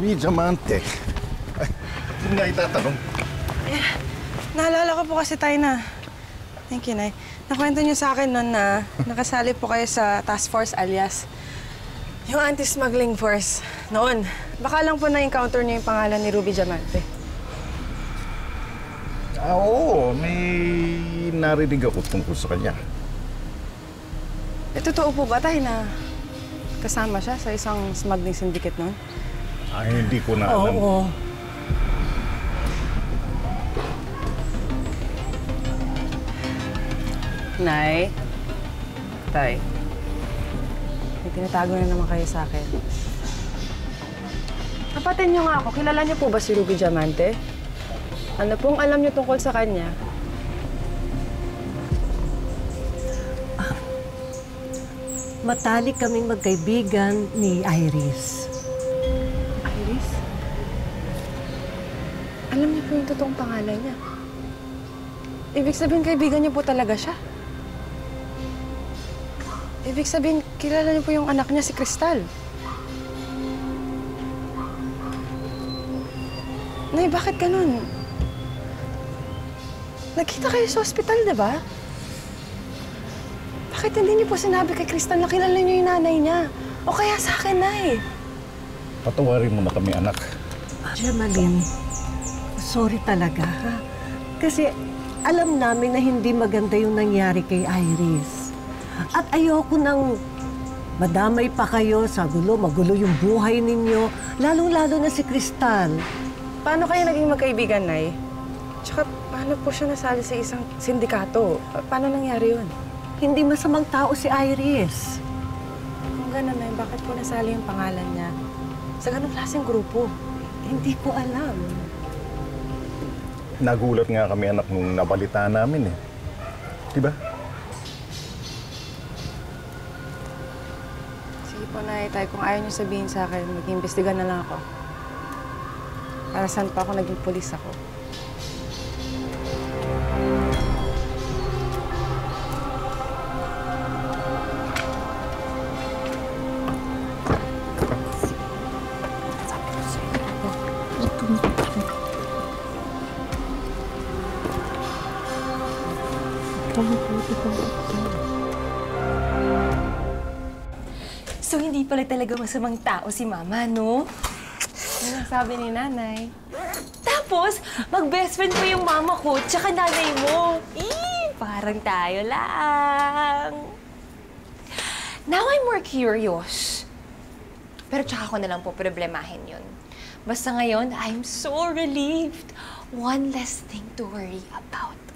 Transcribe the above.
Ruby Diamante. Ay, hindi na itatanong. Eh, naalala ko po kasi tayo na. Thank you, Nay. Nakwento niyo sa akin noon na nakasali po kayo sa task force alias yung anti-smuggling force noon. Baka lang po na-encounter niyo yung pangalan ni Ruby Diamante. Oo, may narinig ako tungkol sa kanya. Eh, totoo po ba tayo na kasama siya sa isang smuggling syndicate noon? Ay, hindi ko na alam. Oo. Nay, Tay, may tinatago na naman kayo sa akin. Tapatin niyo nga ako, kilala niyo po ba si Ruby Diamante? Ano pong alam niyo tungkol sa kanya? Matalik kaming magkaibigan ni Iris. Iris? Alam niyo po yung totoong pangalan niya. Ibig sabihin, kaibigan niyo po talaga siya. Ibig sabihin, kilala niyo po yung anak niya, si Crystal. Nay, bakit ganun? Nagkita kayo sa ospital, di ba? Bakit hindi niyo po sinabi kay Crystal na kilala niyo yung nanay niya? O kaya sa akin, Nay? Patawarin mo na kami, anak. Gemaline, sorry talaga, ha? Kasi alam namin na hindi maganda yung nangyari kay Iris. At ayoko nang madamay pa kayo sa gulo, magulo yung buhay ninyo, lalong-lalo na si Crystal. Paano kayo naging magkaibigan, Nay? Tsaka, paano po siya nasali sa isang sindikato? Paano nangyari yun? Hindi masamang tao si Iris. Kung gano'n, Nay, bakit po nasali yung pangalan niya sa ganong klaseng grupo? Hindi ko alam. Nagulat nga kami, anak, nung nabalita namin eh. Diba? Sige po, Nay, Tay, kung ayaw niyo sabihin sa akin, mag-iimbestiga na lang ako. Para saan pa ako naging pulis ako? So, hindi pala talaga masamang tao si Mama, no? Yan ang sabi ni Nanay. Tapos, mag-best friend pa yung mama ko tsaka nanay mo. Parang tayo lang. Now I'm more curious. Pero tsaka ko na lang po problemahin yun. Basta ngayon, I'm so relieved. One less thing to worry about.